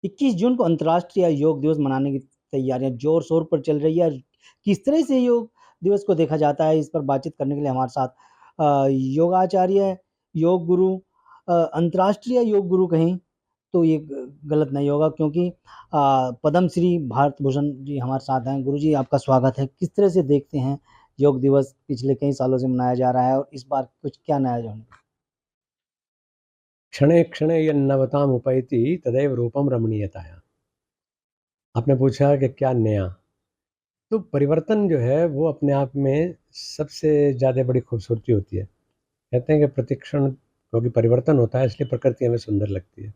21 जून को अंतर्राष्ट्रीय योग दिवस मनाने की तैयारियां जोर शोर पर चल रही है। किस तरह से योग दिवस को देखा जाता है, इस पर बातचीत करने के लिए हमारे साथ योगाचार्य, योग गुरु, अंतर्राष्ट्रीय योग गुरु कहें तो ये गलत नहीं होगा, क्योंकि पद्म श्री भारत भूषण जी हमारे साथ हैं। गुरु जी, आपका स्वागत है। किस तरह से देखते हैं योग दिवस पिछले कई सालों से मनाया जा रहा है, और इस बार कुछ क्या नया जो है? क्षणे क्षणे यन्नवताम उपैति तदैव रूपम रमणीयताया। आपने पूछा कि क्या नया, तो परिवर्तन जो है वो अपने आप में सबसे ज़्यादा बड़ी खूबसूरती होती है। कहते हैं कि प्रतिक्षण क्योंकि परिवर्तन होता है इसलिए प्रकृति हमें सुंदर लगती है।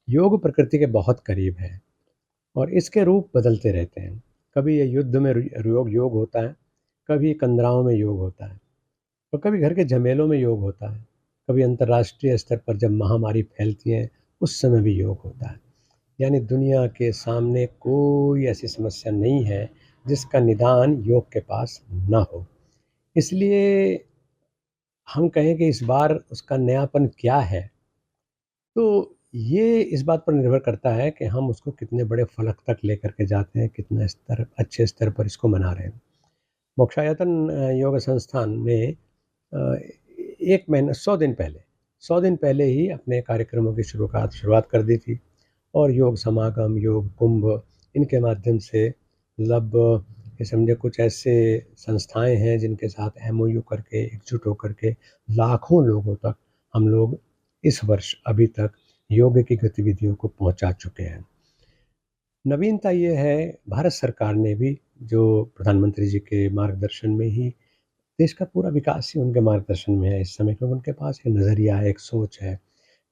योग प्रकृति के बहुत करीब है और इसके रूप बदलते रहते हैं। कभी ये युद्ध में योग योग होता है, कभी कंदराओं में योग होता है, और कभी घर के झमेलों में योग होता है, कभी अंतर्राष्ट्रीय स्तर पर जब महामारी फैलती है उस समय भी योग होता है। यानी दुनिया के सामने कोई ऐसी समस्या नहीं है जिसका निदान योग के पास ना हो। इसलिए हम कहें कि इस बार उसका नयापन क्या है, तो ये इस बात पर निर्भर करता है कि हम उसको कितने बड़े फलक तक लेकर के जाते हैं, कितना स्तर अच्छे स्तर पर इसको मना रहे हैं। मोक्षायतन योग संस्थान ने 1 महीना 100 दिन पहले ही अपने कार्यक्रमों की शुरुआत कर दी थी, और योग समागम, योग कुंभ, इनके माध्यम से मतलब ये समझे कुछ ऐसे संस्थाएँ हैं जिनके साथ एमओयू करके, एकजुट होकर के लाखों लोगों तक हम लोग इस वर्ष अभी तक योग की गतिविधियों को पहुँचा चुके हैं। नवीनता ये है, भारत सरकार ने भी जो प्रधानमंत्री जी के मार्गदर्शन में ही, देश का पूरा विकास ही उनके मार्गदर्शन में है इस समय, क्योंकि उनके पास एक नज़रिया है, एक सोच है।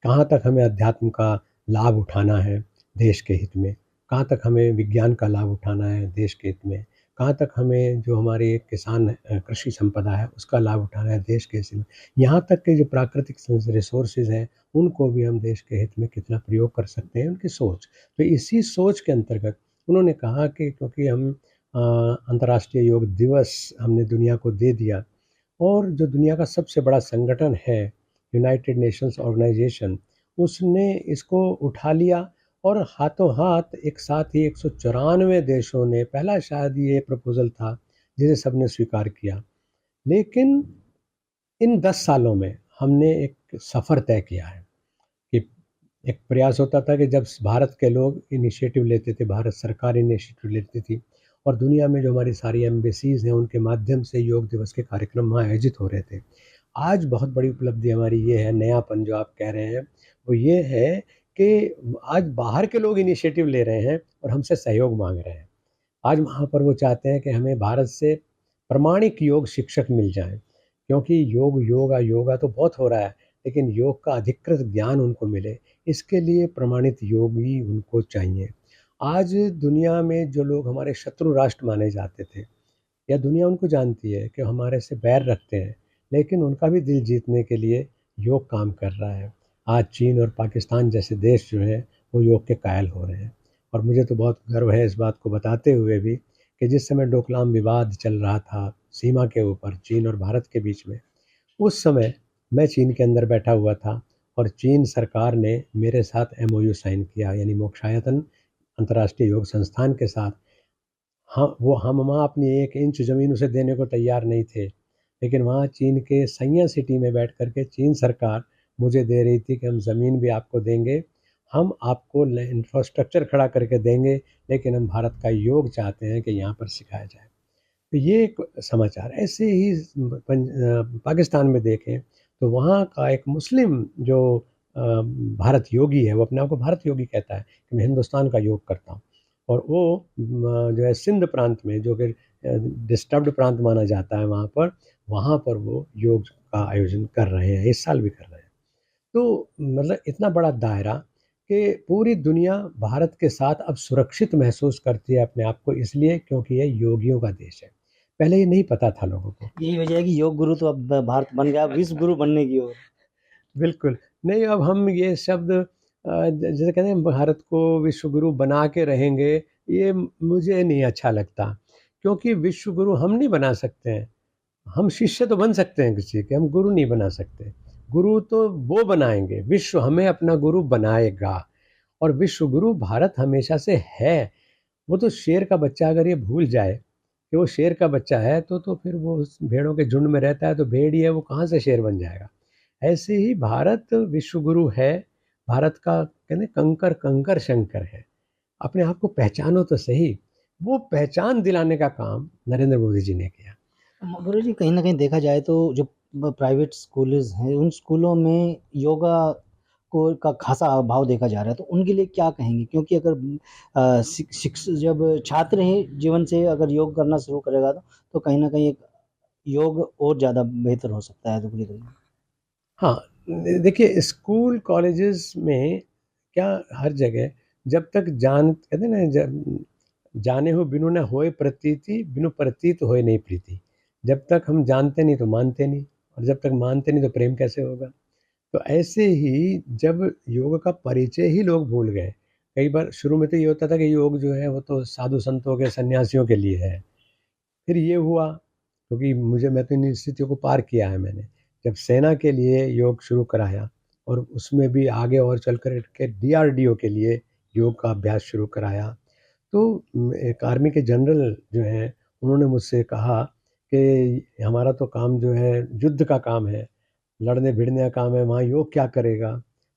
कहाँ तक हमें अध्यात्म का लाभ उठाना है देश के हित में, कहाँ तक हमें विज्ञान का लाभ उठाना है देश के हित में, कहाँ तक हमें जो हमारे किसान कृषि संपदा है उसका लाभ उठाना है देश के हित में। यहाँ तक कि जो प्राकृतिक रिसोर्सेज हैं उनको भी हम देश के हित में कितना प्रयोग कर सकते हैं, उनकी सोच। तो इसी सोच के अंतर्गत उन्होंने कहा कि क्योंकि हम अंतर्राष्ट्रीय योग दिवस हमने दुनिया को दे दिया, और जो दुनिया का सबसे बड़ा संगठन है यूनाइटेड नेशंस ऑर्गेनाइजेशन, उसने इसको उठा लिया, और हाथों हाथ एक साथ ही 194 देशों ने, पहला शायद ये प्रपोजल था जिसे सबने स्वीकार किया। लेकिन इन 10 सालों में हमने एक सफ़र तय किया है कि एक प्रयास होता था कि जब भारत के लोग इनिशिएटिव लेते थे, भारत सरकार इनिशिएटिव लेती थी, और दुनिया में जो हमारी सारी एम्बेसीज़ हैं उनके माध्यम से योग दिवस के कार्यक्रम वहाँ आयोजित हो रहे थे। आज बहुत बड़ी उपलब्धि हमारी ये है, नयापन जो आप कह रहे हैं, वो ये है कि आज बाहर के लोग इनिशिएटिव ले रहे हैं और हमसे सहयोग माँग रहे हैं। आज वहाँ पर वो चाहते हैं कि हमें भारत से प्रमाणिक योग शिक्षक मिल जाएँ, क्योंकि योगा योगा तो बहुत हो रहा है, लेकिन योग का अधिकृत ज्ञान उनको मिले, इसके लिए प्रमाणित योगी उनको चाहिए। आज दुनिया में जो लोग हमारे शत्रु राष्ट्र माने जाते थे, या दुनिया उनको जानती है कि हमारे से बैर रखते हैं, लेकिन उनका भी दिल जीतने के लिए योग काम कर रहा है। आज चीन और पाकिस्तान जैसे देश जो हैं वो योग के कायल हो रहे हैं, और मुझे तो बहुत गर्व है इस बात को बताते हुए भी कि जिस समय डोकलाम विवाद चल रहा था सीमा के ऊपर चीन और भारत के बीच में, उस समय मैं चीन के अंदर बैठा हुआ था, और चीन सरकार ने मेरे साथ एमओयू साइन किया, यानी मोक्षायतन अंतर्राष्ट्रीय योग संस्थान के साथ। हाँ, वो हम वहाँ अपनी 1 इंच ज़मीन उसे देने को तैयार नहीं थे, लेकिन वहाँ चीन के सैया सिटी में बैठ कर के चीन सरकार मुझे दे रही थी कि हम ज़मीन भी आपको देंगे, हम आपको इंफ्रास्ट्रक्चर खड़ा करके देंगे, लेकिन हम भारत का योग चाहते हैं कि यहाँ पर सिखाया जाए। तो ये एक समाचार। ऐसे ही पाकिस्तान में देखें तो वहाँ का एक मुस्लिम जो भारत योगी है, वो अपने आप को भारत योगी कहता है कि मैं हिंदुस्तान का योग करता हूँ, और वो जो है सिंध प्रांत में जो कि डिस्टर्ब्ड प्रांत माना जाता है वहाँ पर वो योग का आयोजन कर रहे हैं, इस साल भी कर रहे हैं। तो मतलब इतना बड़ा दायरा कि पूरी दुनिया भारत के साथ अब सुरक्षित महसूस करती है अपने आप को, इसलिए क्योंकि ये योगियों का देश है। पहले ये नहीं पता था लोगों को। यही वजह है कि योग गुरु तो अब भारत बन गया, विश्व गुरु बनने की ओर। बिल्कुल, नहीं अब हम ये शब्द जैसे कहते हैं भारत को विश्व गुरु बना के रहेंगे, ये मुझे नहीं अच्छा लगता, क्योंकि विश्व गुरु हम नहीं बना सकते हैं। हम शिष्य तो बन सकते हैं किसी के, हम गुरु नहीं बना सकते। गुरु तो वो बनाएँगे, विश्व हमें अपना गुरु बनाएगा। और विश्व गुरु भारत हमेशा से है। वो तो शेर का बच्चा अगर ये भूल जाए कि वो शेर का बच्चा है, तो फिर वो उस भेड़ों के झुंड में रहता है, तो भेड़ ही है, वो कहाँ से शेर बन जाएगा। ऐसे ही भारत विश्व गुरु है, भारत का कहते कंकर कंकर शंकर है। अपने आप को पहचानो तो सही। वो पहचान दिलाने का काम नरेंद्र मोदी जी ने किया। गुरुजी कहीं न कहीं देखा जाए तो जो प्राइवेट स्कूल्स हैं, उन स्कूलों में योगा को का ख़ासा अभाव देखा जा रहा है, तो उनके लिए क्या कहेंगे? क्योंकि अगर जब छात्र ही जीवन से अगर योग करना शुरू करेगा तो कहीं न कहीं एक योग और ज़्यादा बेहतर हो सकता है पूरी दुनिया में। हाँ, देखिए स्कूल कॉलेजेस में क्या हर जगह जब तक कहते हैं ना, जब जाने हो बिनु न होए प्रतीति, बिनु प्रतीत होए नहीं प्रीति। जब तक हम जानते नहीं तो मानते नहीं, और जब तक मानते नहीं तो प्रेम कैसे होगा। तो ऐसे ही जब योग का परिचय ही लोग भूल गए। कई बार शुरू में तो ये होता था कि योग जो है वो तो साधु संतों के, सन्यासियों के लिए है। फिर ये हुआ, क्योंकि मैं तो इन स्थितियों को पार किया है मैंने। जब सेना के लिए योग शुरू कराया, और उसमें भी आगे और चल कर के डीआरडीओ के लिए योग का अभ्यास शुरू कराया, तो एक आर्मी के जनरल जो हैं, उन्होंने मुझसे कहा कि हमारा तो काम जो है युद्ध का काम है, लड़ने-भिड़ने का काम है, वहाँ योग क्या करेगा?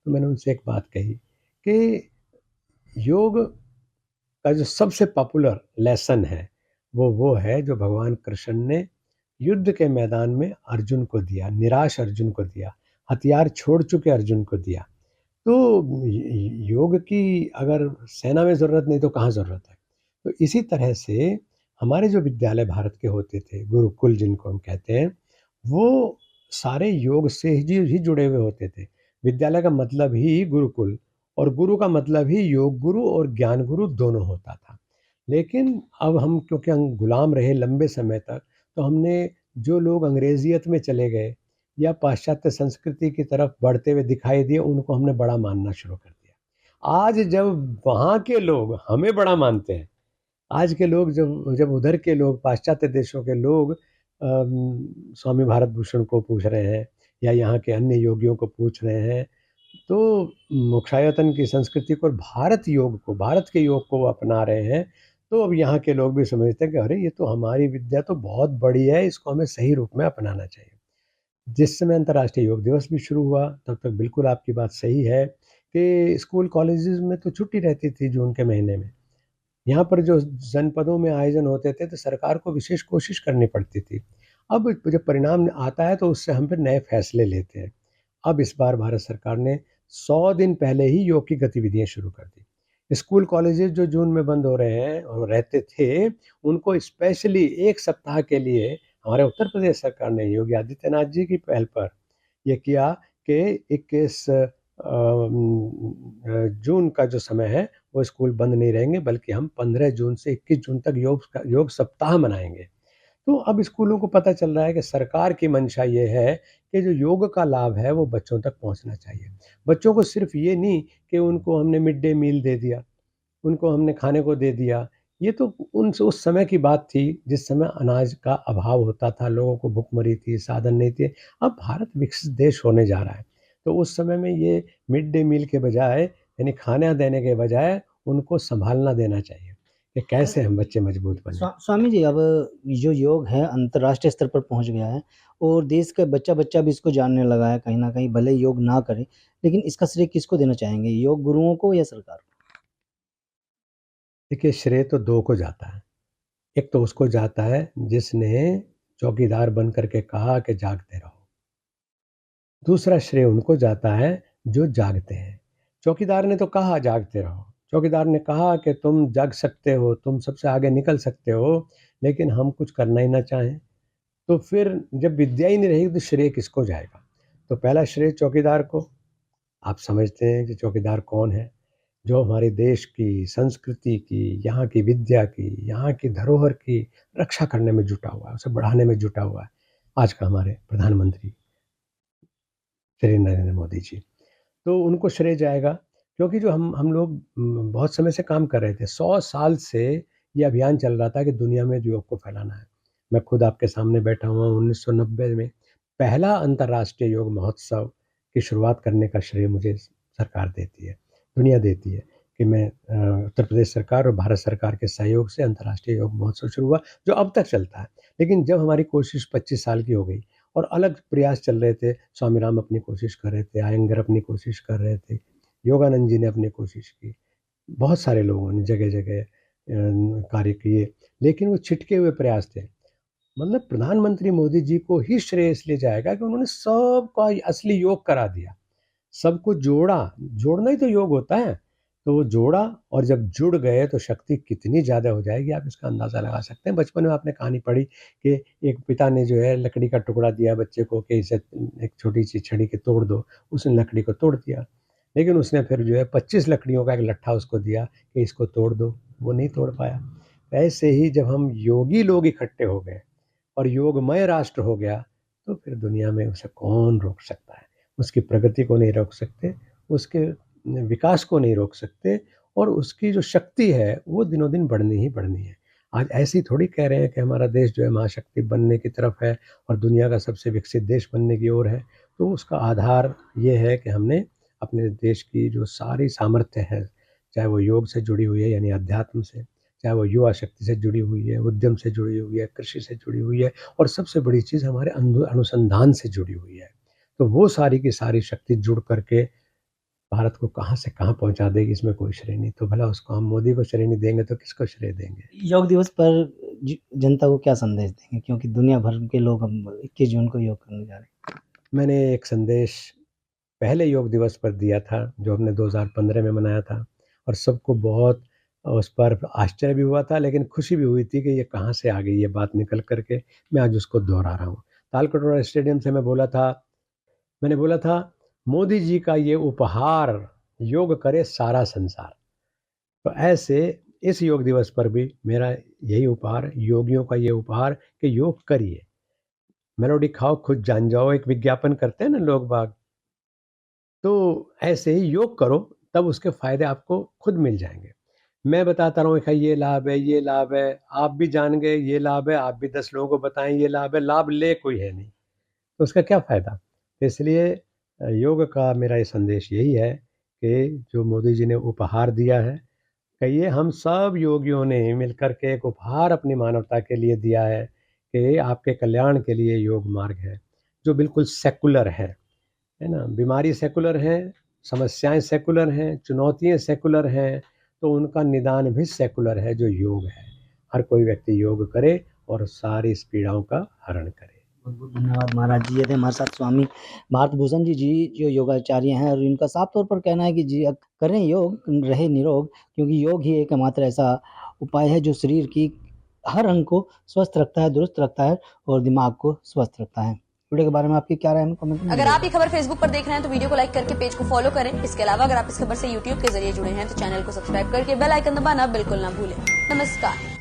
तो मैंने उनसे एक बात कही कि योग का जो सबसे पॉपुलर लेसन है, वो है जो भगवान कृष्ण ने युद्ध के मैदान में अर्जुन को दिया, निराश अर्जुन को दिया, हथियार छोड़ चुके अर्जुन को दिया। तो योग की अगर सेना में ज़रूरत नहीं तो कहाँ ज़रूरत है। तो इसी तरह से हमारे जो विद्यालय भारत के होते थे, गुरुकुल जिनको हम कहते हैं, वो सारे योग से ही जुड़े हुए होते थे। विद्यालय का मतलब ही गुरुकुल, और गुरु का मतलब ही योग गुरु और ज्ञान गुरु दोनों होता था। लेकिन अब हम क्योंकि हम गुलाम रहे लंबे समय तक, तो हमने जो लोग अंग्रेज़ियत में चले गए या पाश्चात्य संस्कृति की तरफ बढ़ते हुए दिखाई दिए, उनको हमने बड़ा मानना शुरू कर दिया। आज जब वहाँ के लोग हमें बड़ा मानते हैं, आज के लोग जब जब उधर के लोग, पाश्चात्य देशों के लोग स्वामी भारत भूषण को पूछ रहे हैं, या यहाँ के अन्य योगियों को पूछ रहे हैं, तो मोक्षायतन की संस्कृति को और भारत के योग को वो अपना रहे हैं, तो अब यहाँ के लोग भी समझते हैं कि अरे! ये तो हमारी विद्या तो बहुत बड़ी है, इसको हमें सही रूप में अपनाना चाहिए। जिस समय अंतर्राष्ट्रीय योग दिवस भी शुरू हुआ, तब तक बिल्कुल आपकी बात सही है कि स्कूल कॉलेजेस में तो छुट्टी रहती थी जून के महीने में। यहाँ पर जो जनपदों में आयोजन होते थे, तो सरकार को विशेष कोशिश करनी पड़ती थी। अब जब परिणाम आता है, तो उससे हम फिर नए फैसले लेते हैं। अब इस बार भारत सरकार ने 100 दिन पहले ही योग की गतिविधियाँ शुरू कर दी। स्कूल कॉलेजेस जो जून में बंद हो रहे हैं और रहते थे, उनको स्पेशली 1 सप्ताह के लिए हमारे उत्तर प्रदेश सरकार ने योगी आदित्यनाथ जी की पहल पर ये किया कि 21 जून का जो समय है, वो स्कूल बंद नहीं रहेंगे, बल्कि हम 15 जून से 21 जून तक योग सप्ताह मनाएँगे। तो अब स्कूलों को पता चल रहा है कि सरकार की मंशा ये है कि जो योग का लाभ है, वो बच्चों तक पहुँचना चाहिए। बच्चों को सिर्फ़ ये नहीं कि उनको हमने मिड डे मील दे दिया, उनको हमने खाने को दे दिया। ये तो उस समय की बात थी, जिस समय अनाज का अभाव होता था, लोगों को भुखमरी थी, साधन नहीं थे। अब भारत विकसित देश होने जा रहा है, तो उस समय में ये मिड डे मील के बजाय, यानी खाना देने के बजाय, उनको सँभालना देना चाहिए कि अ, कैसे हम बच्चे मजबूत बनें। स्वामी जी अब जो योग है अंतर्राष्ट्रीय स्तर पर पहुँच गया है और देश का बच्चा-बच्चा भी इसको जानने लगा है कहीं न कहीं, भले ही योग ना करे, लेकिन इसका श्रेय किसको देना चाहेंगे? योग गुरुओं को या सरकार को? देखिए, श्रेय तो 2 को जाता है। एक तो उसको जाता है जिसने चौकीदार बन कर के कहा कि जागते रहो। दूसरा श्रेय उनको जाता है जो जागते हैं। चौकीदार ने तो कहा जागते रहो, चौकीदार ने कहा कि तुम जाग सकते हो, तुम सबसे आगे निकल सकते हो, लेकिन हम कुछ करना ही ना चाहें, तो फिर जब विद्या ही नहीं रहेगी तो श्रेय किसको जाएगा? तो पहला श्रेय चौकीदार को। आप समझते हैं कि चौकीदार कौन है? जो हमारे देश की संस्कृति की, यहाँ की विद्या की, यहाँ की धरोहर की रक्षा करने में जुटा हुआ है, उसे बढ़ाने में जुटा हुआ है। आज का हमारे प्रधानमंत्री श्री नरेंद्र मोदी जी। तो उनको श्रेय जाएगा, क्योंकि जो हम लोग बहुत समय से काम कर रहे थे। 100 साल से ये अभियान चल रहा था कि दुनिया में योग को फैलाना है। मैं खुद आपके सामने बैठा हुआ हूँ, 1990 में पहला अंतर्राष्ट्रीय योग महोत्सव की शुरुआत करने का श्रेय मुझे सरकार देती है, दुनिया देती है। कि मैं उत्तर प्रदेश सरकार और भारत सरकार के सहयोग से अंतर्राष्ट्रीय योग महोत्सव शुरू हुआ, जो अब तक चलता है। लेकिन जब हमारी कोशिश 25 साल की हो गई और अलग प्रयास चल रहे थे, स्वामीराम अपनी कोशिश कर रहे थे, अयंगर अपनी कोशिश कर रहे थे, योगानंद जी ने अपनी कोशिश की, बहुत सारे लोगों ने जगह-जगह कार्य किए, लेकिन वो छिटके हुए प्रयास थे। मतलब प्रधानमंत्री मोदी जी को ही श्रेय इसलिए जाएगा कि उन्होंने सबका असली योग करा दिया, सबको जोड़ा, जोड़ना ही तो योग होता है। तो वो जोड़ा और जब जुड़ गए तो शक्ति कितनी ज़्यादा हो जाएगी, आप इसका अंदाज़ा लगा सकते हैं। बचपन में आपने कहानी पढ़ी कि एक पिता ने जो है लकड़ी का टुकड़ा दिया बच्चे को कि इसे एक छोटी-सी छड़ी के तोड़ दो, उसने लकड़ी को तोड़ दिया। लेकिन उसने फिर जो है 25 लकड़ियों का एक लट्ठा उसको दिया कि इसको तोड़ दो, वो नहीं तोड़ पाया। ऐसे ही जब हम योगी लोग इकट्ठे हो गए और योगमय राष्ट्र हो गया, तो फिर दुनिया में उसे कौन रोक सकता है? उसकी प्रगति को नहीं रोक सकते, उसके विकास को नहीं रोक सकते और उसकी जो शक्ति है, वो दिनों-दिन बढ़नी ही बढ़नी है। आज ऐसे ही थोड़ी कह रहे हैं कि हमारा देश जो है महाशक्ति बनने की तरफ है और दुनिया का सबसे विकसित देश बनने की ओर है। तो उसका आधार ये है कि हमने अपने देश की जो सारी सामर्थ्य है, चाहे वो योग से जुड़ी हुई है यानी अध्यात्म से, चाहे वो युवा शक्ति से जुड़ी हुई है, उद्यम से जुड़ी हुई है, कृषि से जुड़ी हुई है और सबसे बड़ी चीज़ हमारे अनुसंधान से जुड़ी हुई है। तो वो सारी की सारी शक्ति जुड़ करके भारत को कहाँ से कहाँ पहुँचा देगी, इसमें कोई श्रेय नहीं। तो भला उसको हम मोदी को श्रेय नहीं देंगे तो किसको श्रेय देंगे? योग दिवस पर जनता को क्या संदेश देंगे? क्योंकि दुनिया भर के लोग अब 21 जून को योग करने जा रहे हैं। मैंने एक संदेश पहले योग दिवस पर दिया था, जो हमने 2015 में मनाया था और सबको बहुत उस पर आश्चर्य भी हुआ था, लेकिन खुशी भी हुई थी कि ये कहाँ से आ गई ये बात निकल कर के। मैं आज उसको दोहरा रहा हूँ। तालकटोरा स्टेडियम से मैंने बोला था, मोदी जी का ये उपहार, योग करे सारा संसार। तो ऐसे इस योग दिवस पर भी मेरा यही उपहार, योगियों का ये उपहार कि योग करिए। मेलोडी खाओ खुद जान जाओ, एक विज्ञापन करते हैं ना लोग बाग। तो ऐसे ही योग करो, तब उसके फ़ायदे आपको खुद मिल जाएँगे। मैं बताता रहूँ कि ये लाभ है, ये लाभ है, आप भी जान गए ये लाभ है, आप भी 10 लोगों को बताएँ ये लाभ है, लाभ ले कोई है नहीं, तो उसका क्या फ़ायदा? तो इसलिए योग का मेरा ये संदेश यही है कि जो मोदी जी ने उपहार दिया है, कहिए हम सब योगियों ने मिलकर के एक उपहार अपनी मानवता के लिए दिया है कि आपके कल्याण के लिए योग मार्ग है, जो बिल्कुल सेकुलर है ना? बीमारी सेकुलर है, समस्याएँ सेकुलर हैं, चुनौतियाँ सेकुलर हैं, तो उनका निदान भी सेकुलर है जो योग है। हर कोई व्यक्ति योग करे और सारी इस पीड़ाओं का हरण करे। बहुत-बहुत धन्यवाद महाराज जी। ये थे हमारे साथ स्वामी भारत भूषण जी जो योगाचार्य हैं और इनका साफ तौर पर कहना है कि जी अब करें योग, रहे निरोग क्योंकि योग ही एकमात्र ऐसा उपाय है जो शरीर की हर अंग को स्वस्थ रखता है, दुरुस्त रखता है और दिमाग को स्वस्थ रखता है। वीडियो के बारे में आपकी क्या राय है हमें कमेंट में अगर आप ये खबर फेसबुक पर देख रहे हैं तो वीडियो को लाइक करके पेज को फॉलो करें। इसके अलावा अगर आप इस खबर से यूट्यूब के जरिए जुड़े हैं तो चैनल को सब्सक्राइब करके बेल आइकन दबाना बिल्कुल ना भूलें। नमस्कार।